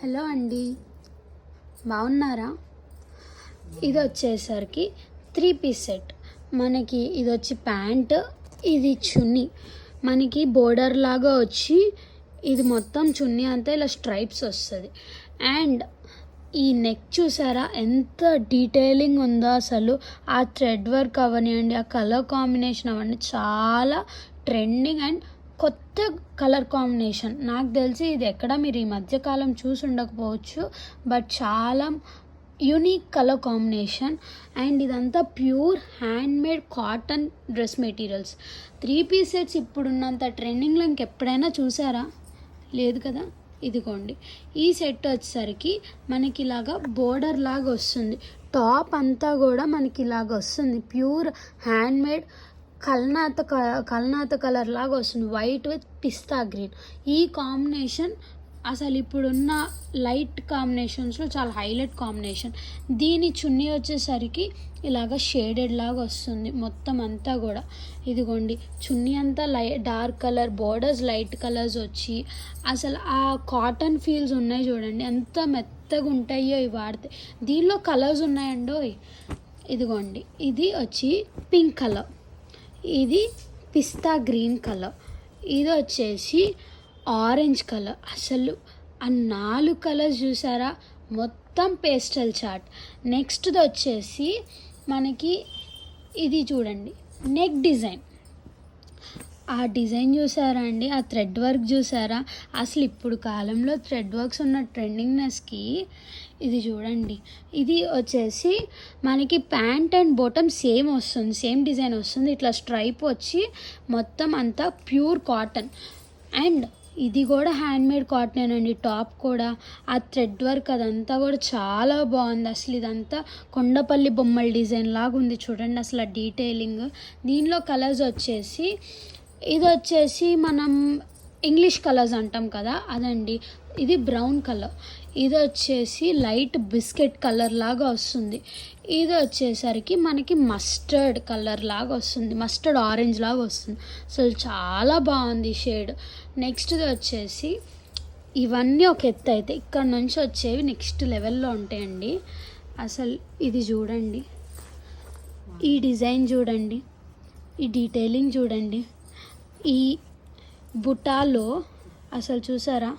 Hello అండి, బాగున్నారా? ఇది వచ్చేసరికి 3 పీస్ సెట్. మనకి ఇది వచ్చి ప్యాంట్, ఇది చున్నీ. మనకి బోర్డర్ లాగా వచ్చి ఇది మొత్తం చున్నీ అంతా ఇలా స్ట్రైప్స్ వస్తుంది. అండ్ ఈ నెక్ చూసారా ఎంత డీటెయిలింగ్ ఉందో అసలు. ఆ థ్రెడ్ వర్క్ అవనివ్వండి, ఆ కలర్ కాంబినేషన్ అవన్నీ చాలా ట్రెండింగ్ అండ్ కొత్త కలర్ కాంబినేషన్. నాకు తెలిసి ఇది ఎక్కడ మీరు ఈ మధ్యకాలం చూసి ఉండకపోవచ్చు, బట్ చాలా యూనిక్ కలర్ కాంబినేషన్. అండ్ ఇదంతా pure handmade cotton dress materials. 3 piece sets ఇప్పుడున్నంత ట్రెండింగ్లో ఇంకెప్పుడైనా చూసారా? లేదు కదా. ఇదిగోండి, ఈ సెట్ వచ్చేసరికి మనకి ఇలాగా బోర్డర్ లాగా వస్తుంది. టాప్ అంతా కూడా మనకి ఇలాగ వస్తుంది. ప్యూర్ హ్యాండ్మేడ్ కల్నాత కలర్ లాగా వస్తుంది. White with pista green. ఈ కాంబినేషన్ అసలు ఇప్పుడున్న లైట్ కాంబినేషన్స్లో చాలా హైలైట్ కాంబినేషన్. దీని చున్నీ వచ్చేసరికి ఇలాగ షేడెడ్ లాగా వస్తుంది మొత్తం అంతా కూడా. ఇదిగోండి, చున్నీ అంతా dark colour, borders light colours వచ్చి అసలు ఆ కాటన్ ఫీల్స్ ఉన్నాయి చూడండి, ఎంత మెత్తగా ఉంటాయో ఇవి వాడితే. దీనిలో కలర్స్ ఉన్నాయండో. ఇదిగోండి, ఇది వచ్చి పింక్ కలర్, ఇది పిస్తా గ్రీన్ కలర్, ఇది వచ్చేసి ఆరెంజ్ కలర్. అసలు ఆ 4 కలర్స్ చూసారా, మొత్తం పేస్టల్ చార్ట్. నెక్స్ట్ది వచ్చేసి మనకి ఇది చూడండి, నెక్ డిజైన్. ఆ డిజైన్ చూసారా అండి, ఆ థ్రెడ్ వర్క్ చూసారా? అసలు ఇప్పుడు కాలంలో థ్రెడ్ వర్క్స్ ఉన్న ట్రెండింగ్నెస్కి ఇది చూడండి. ఇది వచ్చేసి మనకి ప్యాంట్ అండ్ బాటమ్ సేమ్ వస్తుంది, సేమ్ డిజైన్ వస్తుంది. ఇట్లా స్ట్రైప్ వచ్చి మొత్తం అంతా ప్యూర్ కాటన్. అండ్ ఇది కూడా హ్యాండ్మేడ్ కాటన్ అండి. టాప్ కూడా ఆ థ్రెడ్ వర్క్ అదంతా కూడా చాలా బాగుంది. అసలు ఇదంతా కొండపల్లి బొమ్మల డిజైన్ లాగా ఉంది చూడండి, అసలు ఆ డీటెయిలింగ్. దీనిలో కలర్స్ వచ్చేసి ఇది వచ్చేసి మనం ఇంగ్లీష్ కలర్స్ అంటాం కదా, అదండి. ఇది బ్రౌన్ కలర్, ఇది వచ్చేసి లైట్ బిస్కెట్ కలర్ లాగా వస్తుంది. ఇది వచ్చేసరికి మనకి మస్టర్డ్ కలర్ లాగా వస్తుంది, మస్టర్డ్ ఆరెంజ్ లాగా వస్తుంది. అసలు చాలా బాగుంది షేడ్. నెక్స్ట్ది వచ్చేసి ఇవన్నీ ఒక ఎత్తు అయితే, ఇక్కడ నుంచి వచ్చేవి నెక్స్ట్ లెవెల్లో ఉంటాయండి. అసలు ఇది చూడండి, ఈ డిజైన్ చూడండి, ఈ డీటెయిలింగ్ చూడండి. ఈ బుటాలో అసలు చూసారా,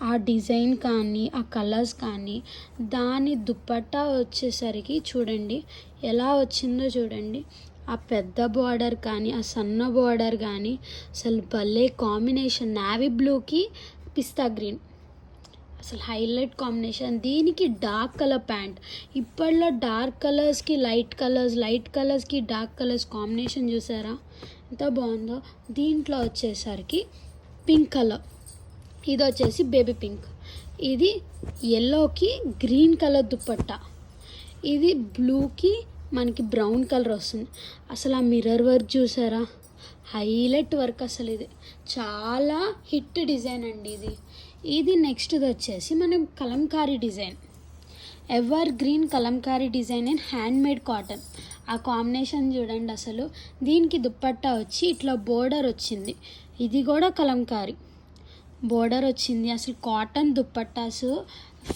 ఆ డిజైన్ కానీ ఆ కలర్స్ కానీ. దాని దుపట్టా వచ్చేసరికి చూడండి ఎలా వచ్చిందో చూడండి. ఆ పెద్ద బార్డర్ కానీ ఆ సన్న బార్డర్ కానీ అసలు భలే కాంబినేషన్. నావీ బ్లూకి పిస్తా గ్రీన్ అసలు హైలైట్ కాంబినేషన్. దీనికి డార్క్ కలర్ ప్యాంట్. ఇప్పట్లో డార్క్ కలర్స్కి లైట్ కలర్స్, లైట్ కలర్స్కి డార్క్ కలర్స్ కాంబినేషన్ చూసారా ఎంత బాగుందో. దీంట్లో వచ్చేసరికి పింక్ కలర్, ఇది వచ్చేసి బేబీ పింక్, ఇది ఎల్లోకి గ్రీన్ కలర్ దుపట్టా, ఇది బ్లూకి మనకి బ్రౌన్ కలర్ వస్తుంది. అసలు ఆ మిర్రర్ వర్క్ చూసారా, హైలైట్ వర్క్. అసలు ఇది చాలా హిట్ డిజైన్ అండి. ఇది నెక్స్ట్ది వచ్చేసి మనం Kalamkari design, ever green Kalamkari design and handmade cotton. ఆ కాంబినేషన్ చూడండి అసలు. దీనికి దుపట్టా వచ్చి ఇట్లా బోర్డర్ వచ్చింది, ఇది కూడా కలంకారీ బోర్డర్ వచ్చింది. అసలు కాటన్ దుపట్టాస్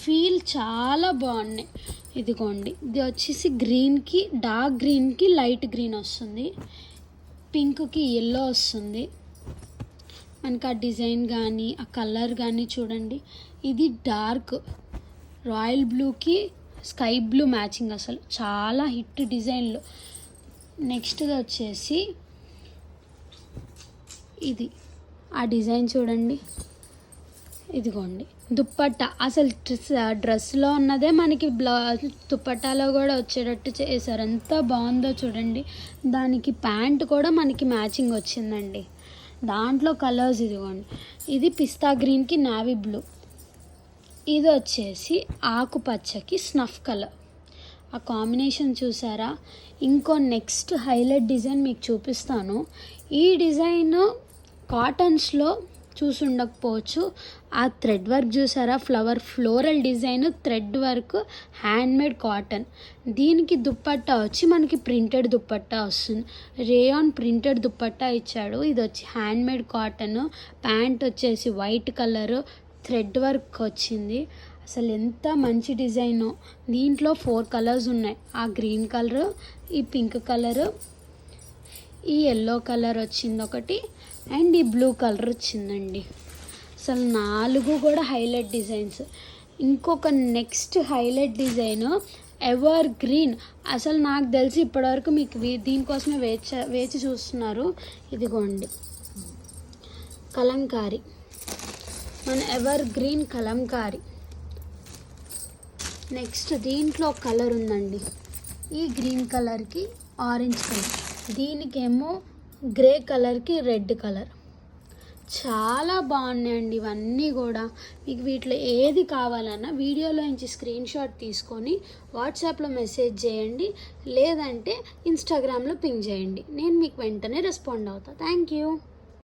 ఫీల్ చాలా బాగున్నాయి. ఇదిగోండి, ఇది వచ్చేసి గ్రీన్కి డార్క్ గ్రీన్కి లైట్ గ్రీన్ వస్తుంది, పింక్కి ఎల్లో వస్తుంది. మనకి ఆ డిజైన్ కానీ ఆ కలర్ కానీ చూడండి. ఇది డార్క్ రాయల్ బ్లూకి స్కై బ్లూ మ్యాచింగ్, అసలు చాలా హిట్ డిజైన్లు. నెక్స్ట్ది వచ్చేసి ఇది ఆ డిజైన్ చూడండి. ఇదిగోండి దుప్పట్టా, అసలు డ్రెస్లో ఉన్నదే మనకి దుప్పట్టాలో కూడా వచ్చేటట్టు చేశారు. ఎంత బాగుందో చూడండి. దానికి ప్యాంట్ కూడా మనకి మ్యాచింగ్ వచ్చిందండి. దాంట్లో కలర్స్ ఇదిగోండి, ఇది పిస్తా గ్రీన్కి నావీ బ్లూ, ఇది వచ్చేసి ఆకుపచ్చకి స్నఫ్ కలర్. ఆ కాంబినేషన్ చూసారా. ఇంకో నెక్స్ట్ హైలైట్ డిజైన్ మీకు చూపిస్తాను. ఈ డిజైన్ కాటన్స్లో చూసి ఉండకపోవచ్చు. ఆ థ్రెడ్ వర్క్ చూసారా, floral design, thread work, handmade cotton. దీనికి దుపట్టా వచ్చి మనకి ప్రింటెడ్ దుపట్టా వస్తుంది, రేయాన్ ప్రింటెడ్ దుపట్టా ఇచ్చాడు. ఇది వచ్చి హ్యాండ్మేడ్ కాటన్, ప్యాంట్ వచ్చేసి వైట్ కలర్, థ్రెడ్ వర్క్ వచ్చింది. అసలు ఎంత మంచి డిజైనో. దీంట్లో 4 కలర్స్ ఉన్నాయి. ఆ గ్రీన్ కలరు, ఈ పింక్ కలరు, ఈ ఎల్లో కలర్ వచ్చింది ఒకటి, అండ్ ఈ బ్లూ కలర్ వచ్చిందండి. అసలు 4 కూడా హైలైట్ డిజైన్స్. ఇంకొక next highlight design ever green. అసలు నాకు తెలిసి ఇప్పటివరకు మీకు దీనికోసమే వేచి చూస్తున్నారు. ఇదిగోండి కలంకారీ, మన ఎవర్ గ్రీన్ కలంకారీ. నెక్స్ట్ దీంట్లో కలర్ ఉందండి, ఈ గ్రీన్ కలర్కి ఆరెంజ్ కలర్, దీనికేమో గ్రే కలర్కి రెడ్ కలర్. చాలా బాగున్నాయండి ఇవన్నీ కూడా. మీకు వీటిలో ఏది కావాలన్నా వీడియోలో నుంచి స్క్రీన్ షాట్ తీసుకొని వాట్సాప్లో మెసేజ్ చేయండి, లేదంటే ఇన్స్టాగ్రామ్లో పింగ్ చేయండి. నేను మీకు వెంటనే రెస్పాండ్ అవుతాను. Thank you.